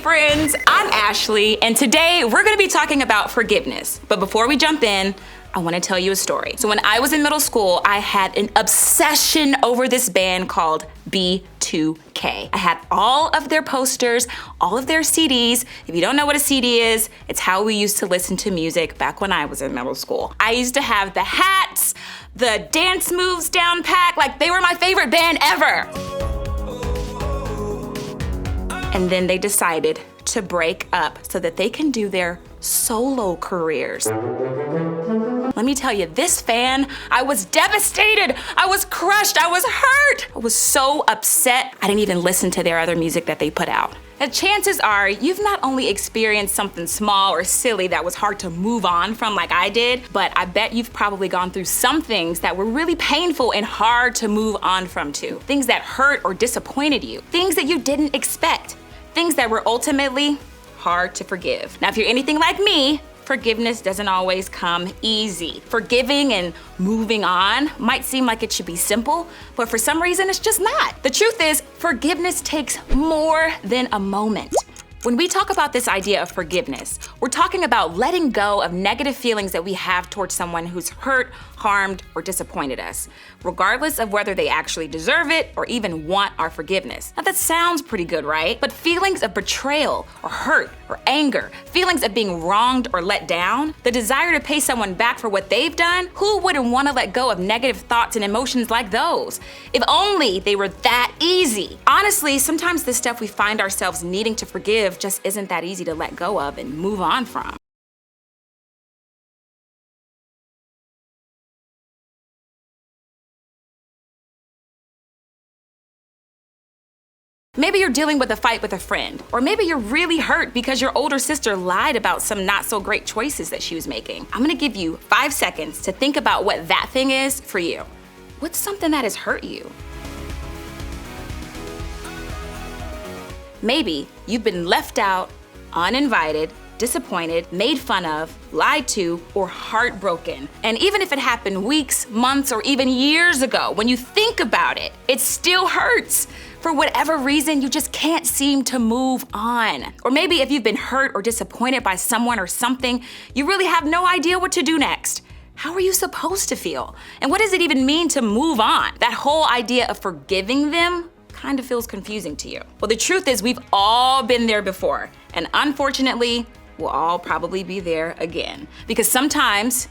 friends, I'm Ashley, and today we're gonna be talking about forgiveness. But before we jump in, I wanna tell you a story. So when I was in middle school, I had an obsession over this band called B2K. I had all of their posters, all of their CDs. If you don't know what a CD is, it's how we used to listen to music back when I was in middle school. I used to have the hats, the dance moves down pat, like they were my favorite band ever. And then they decided to break up so that they can do their solo careers. Let me tell you, this fan, I was devastated. I was crushed. I was hurt. I was so upset. I didn't even listen to their other music that they put out. And chances are you've not only experienced something small or silly that was hard to move on from like I did, but I bet you've probably gone through some things that were really painful and hard to move on from too. Things that hurt or disappointed you. Things that you didn't expect. Things that were ultimately hard to forgive. Now, if you're anything like me, forgiveness doesn't always come easy. Forgiving and moving on might seem like it should be simple, but for some reason it's just not. The truth is, forgiveness takes more than a moment. When we talk about this idea of forgiveness, we're talking about letting go of negative feelings that we have towards someone who's hurt, harmed, or disappointed us, regardless of whether they actually deserve it or even want our forgiveness. Now that sounds pretty good, right? But feelings of betrayal or hurt or anger, feelings of being wronged or let down, the desire to pay someone back for what they've done, who wouldn't want to let go of negative thoughts and emotions like those? If only they were that easy. Honestly, sometimes the stuff we find ourselves needing to forgive just isn't that easy to let go of and move on from. Maybe you're dealing with a fight with a friend, or maybe you're really hurt because your older sister lied about some not so great choices that she was making. I'm gonna give you 5 seconds to think about what that thing is for you. What's something that has hurt you? Maybe you've been left out, uninvited, disappointed, made fun of, lied to, or heartbroken. And even if it happened weeks, months, or even years ago, when you think about it, it still hurts. For whatever reason, you just can't seem to move on. Or maybe if you've been hurt or disappointed by someone or something, you really have no idea what to do next. How are you supposed to feel? And what does it even mean to move on? That whole idea of forgiving them kind of feels confusing to you. Well, the truth is we've all been there before. And unfortunately, we'll all probably be there again. Because sometimes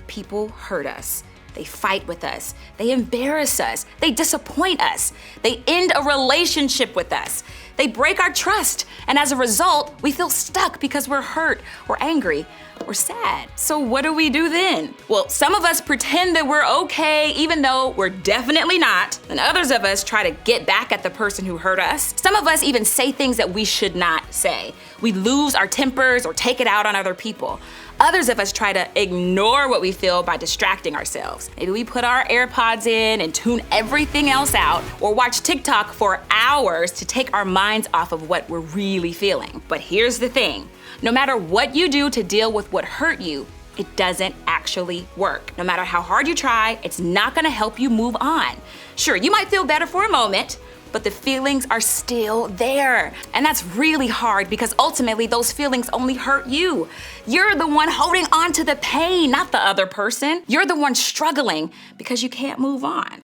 people hurt us. They fight with us. They embarrass us. They disappoint us. They end a relationship with us. They break our trust. And as a result, we feel stuck because we're hurt or angry or sad. So what do we do then? Well, some of us pretend that we're okay even though we're definitely not. And others of us try to get back at the person who hurt us. Some of us even say things that we should not say. We lose our tempers or take it out on other people. Others of us try to ignore what we feel by distracting ourselves. Maybe we put our AirPods in and tune everything else out, or watch TikTok for hours to take our minds off of what we're really feeling. But here's the thing, no matter what you do to deal with what hurt you, it doesn't actually work. No matter how hard you try, it's not gonna help you move on. Sure, you might feel better for a moment, but the feelings are still there. And that's really hard because ultimately those feelings only hurt you. You're the one holding on to the pain, not the other person. You're the one struggling because you can't move on.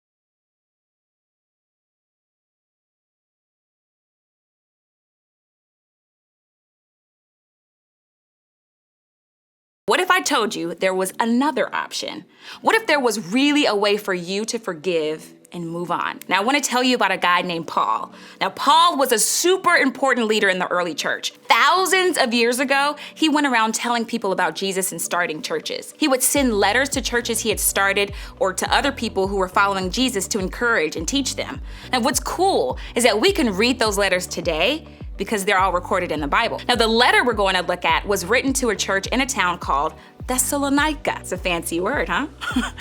What if I told you there was another option? What if there was really a way for you to forgive and move on? Now, I want to tell you about a guy named Paul. Now, Paul was a super important leader in the early church. Thousands of years ago, he went around telling people about Jesus and starting churches. He would send letters to churches he had started or to other people who were following Jesus to encourage and teach them. And what's cool is that we can read those letters today because they're all recorded in the Bible. Now, the letter we're going to look at was written to a church in a town called Thessalonica. It's a fancy word, huh?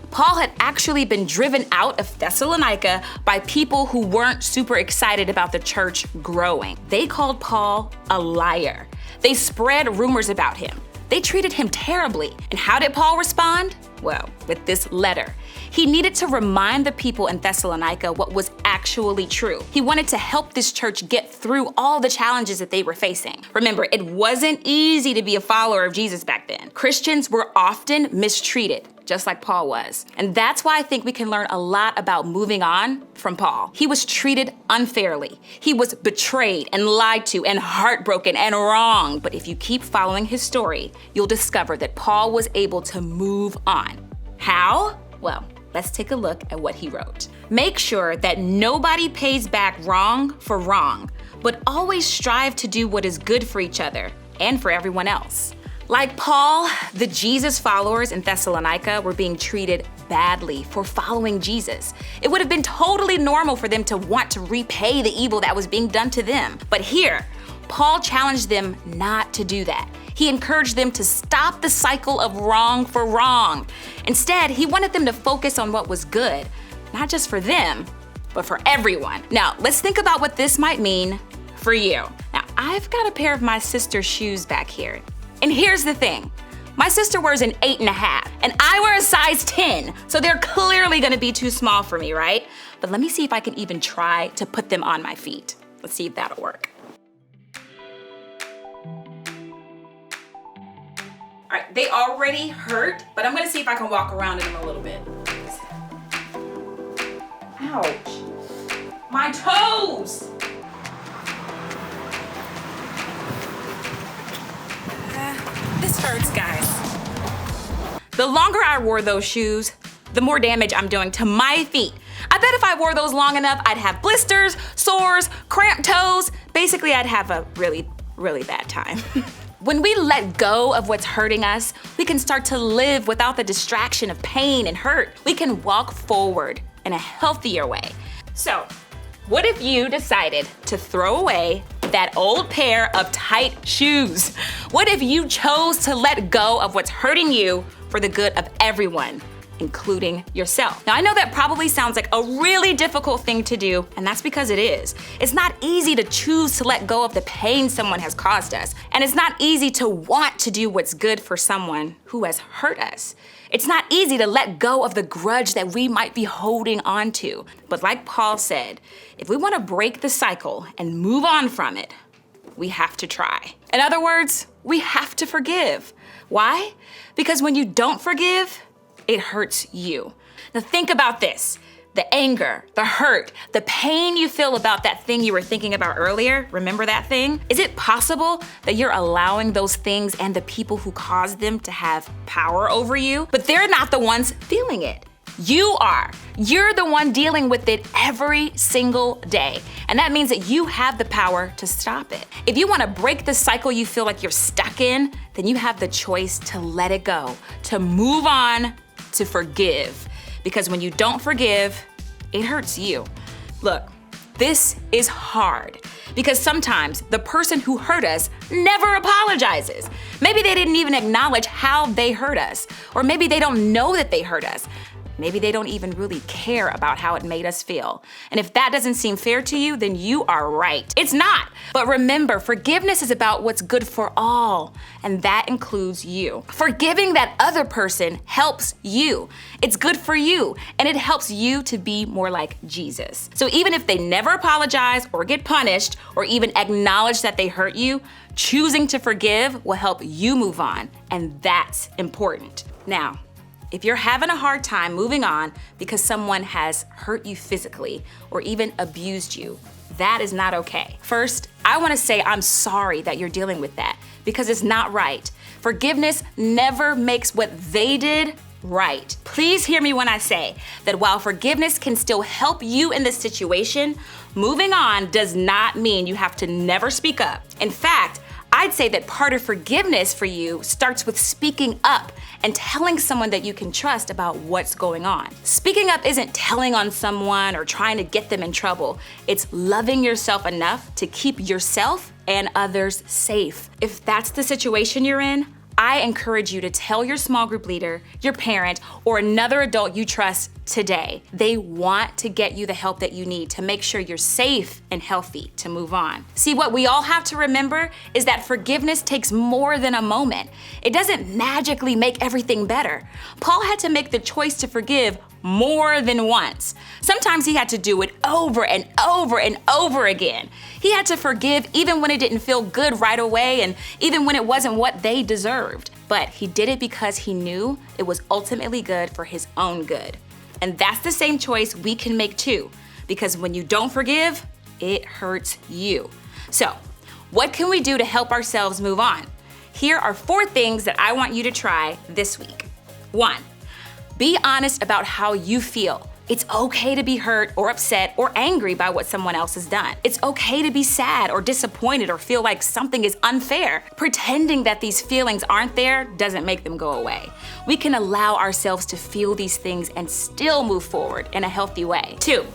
Paul had actually been driven out of Thessalonica by people who weren't super excited about the church growing. They called Paul a liar. They spread rumors about him. They treated him terribly. And how did Paul respond? Well, with this letter. He needed to remind the people in Thessalonica what was actually true. He wanted to help this church get through all the challenges that they were facing. Remember, it wasn't easy to be a follower of Jesus back then. Christians were often mistreated, just like Paul was. And that's why I think we can learn a lot about moving on from Paul. He was treated unfairly. He was betrayed and lied to and heartbroken and wrong. But if you keep following his story, you'll discover that Paul was able to move on. How? Well, let's take a look at what he wrote. Make sure that nobody pays back wrong for wrong, but always strive to do what is good for each other and for everyone else. Like Paul, the Jesus followers in Thessalonica were being treated badly for following Jesus. It would have been totally normal for them to want to repay the evil that was being done to them. But here, Paul challenged them not to do that. He encouraged them to stop the cycle of wrong for wrong. Instead, he wanted them to focus on what was good, not just for them, but for everyone. Now, let's think about what this might mean for you. Now, I've got a pair of my sister's shoes back here. And here's the thing. My sister wears an 8.5, and I wear a size 10, so they're clearly gonna be too small for me, right? But let me see if I can even try to put them on my feet. Let's see if that'll work. All right, they already hurt, but I'm gonna see if I can walk around in them a little bit. Ouch, my toes! This hurts, guys. The longer I wore those shoes, the more damage I'm doing to my feet. I bet if I wore those long enough, I'd have blisters, sores, cramped toes. Basically, I'd have a really, really bad time. When we let go of what's hurting us, we can start to live without the distraction of pain and hurt. We can walk forward in a healthier way. So, what if you decided to throw away that old pair of tight shoes? What if you chose to let go of what's hurting you for the good of everyone, including yourself? Now, I know that probably sounds like a really difficult thing to do, and that's because it is. It's not easy to choose to let go of the pain someone has caused us, and it's not easy to want to do what's good for someone who has hurt us. It's not easy to let go of the grudge that we might be holding on to. But like Paul said, if we want to break the cycle and move on from it, we have to try. In other words, we have to forgive. Why? Because when you don't forgive, it hurts you. Now think about this. The anger, the hurt, the pain you feel about that thing you were thinking about earlier, remember that thing? Is it possible that you're allowing those things and the people who caused them to have power over you? But they're not the ones feeling it. You are. You're the one dealing with it every single day. And that means that you have the power to stop it. If you want to break the cycle you feel like you're stuck in, then you have the choice to let it go, to move on, to forgive. Because when you don't forgive, it hurts you. Look, this is hard because sometimes the person who hurt us never apologizes. Maybe they didn't even acknowledge how they hurt us, or maybe they don't know that they hurt us. Maybe they don't even really care about how it made us feel. And if that doesn't seem fair to you, then you are right. It's not. But remember, forgiveness is about what's good for all, and that includes you. Forgiving that other person helps you. It's good for you, and it helps you to be more like Jesus. So even if they never apologize or get punished or even acknowledge that they hurt you, choosing to forgive will help you move on, and that's important. Now, if you're having a hard time moving on because someone has hurt you physically or even abused you, that is not okay. First, I want to say I'm sorry that you're dealing with that because it's not right. Forgiveness never makes what they did right. Please hear me when I say that while forgiveness can still help you in this situation, moving on does not mean you have to never speak up. In fact, I'd say that part of forgiveness for you starts with speaking up and telling someone that you can trust about what's going on. Speaking up isn't telling on someone or trying to get them in trouble. It's loving yourself enough to keep yourself and others safe. If that's the situation you're in, I encourage you to tell your small group leader, your parent, or another adult you trust today. They want to get you the help that you need to make sure you're safe and healthy to move on. See, what we all have to remember is that forgiveness takes more than a moment. It doesn't magically make everything better. Paul had to make the choice to forgive more than once. Sometimes he had to do it over and over and over again. He had to forgive even when it didn't feel good right away and even when it wasn't what they deserved. But he did it because he knew it was ultimately good for his own good. And that's the same choice we can make too, because when you don't forgive, it hurts you. So, what can we do to help ourselves move on? Here are 4 things that I want you to try this week. 1, be honest about how you feel. It's okay to be hurt or upset or angry by what someone else has done. It's okay to be sad or disappointed or feel like something is unfair. Pretending that these feelings aren't there doesn't make them go away. We can allow ourselves to feel these things and still move forward in a healthy way. 2,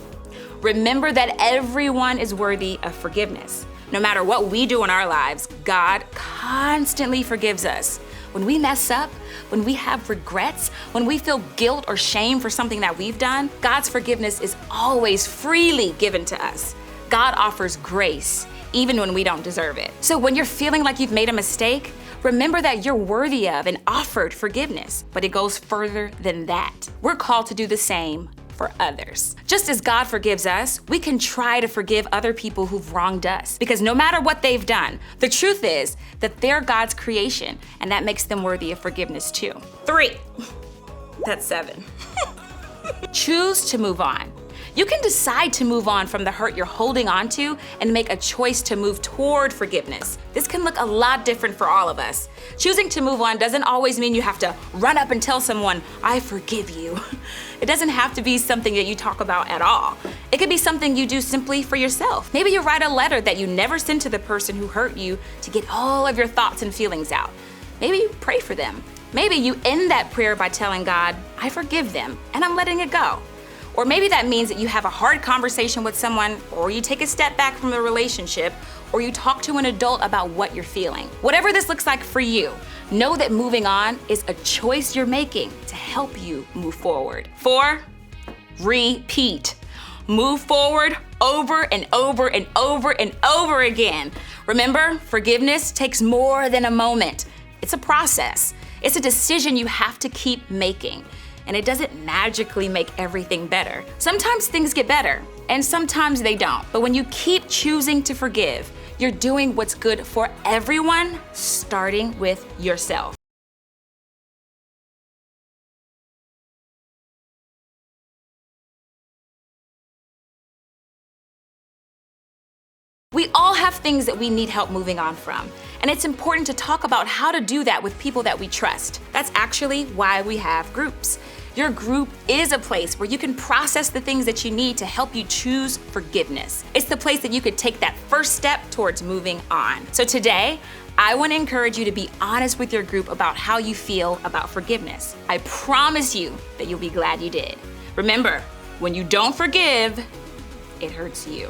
remember that everyone is worthy of forgiveness. No matter what we do in our lives, God constantly forgives us. When we mess up, when we have regrets, when we feel guilt or shame for something that we've done, God's forgiveness is always freely given to us. God offers grace, even when we don't deserve it. So when you're feeling like you've made a mistake, remember that you're worthy of and offered forgiveness, but it goes further than that. We're called to do the same for others. Just as God forgives us, we can try to forgive other people who've wronged us, because no matter what they've done, the truth is that they're God's creation, and that makes them worthy of forgiveness too. 3, that's 7. Choose to move on. You can decide to move on from the hurt you're holding on to and make a choice to move toward forgiveness. This can look a lot different for all of us. Choosing to move on doesn't always mean you have to run up and tell someone, "I forgive you." It doesn't have to be something that you talk about at all. It could be something you do simply for yourself. Maybe you write a letter that you never send to the person who hurt you to get all of your thoughts and feelings out. Maybe you pray for them. Maybe you end that prayer by telling God, "I forgive them and I'm letting it go." Or maybe that means that you have a hard conversation with someone, or you take a step back from the relationship, or you talk to an adult about what you're feeling. Whatever this looks like for you, know that moving on is a choice you're making to help you move forward. 4, repeat. Move forward over and over and over and over again. Remember, forgiveness takes more than a moment. It's a process. It's a decision you have to keep making. And it doesn't magically make everything better. Sometimes things get better, and sometimes they don't. But when you keep choosing to forgive, you're doing what's good for everyone, starting with yourself. We all have things that we need help moving on from, and it's important to talk about how to do that with people that we trust. That's actually why we have groups. Your group is a place where you can process the things that you need to help you choose forgiveness. It's the place that you could take that first step towards moving on. So today, I want to encourage you to be honest with your group about how you feel about forgiveness. I promise you that you'll be glad you did. Remember, when you don't forgive, it hurts you.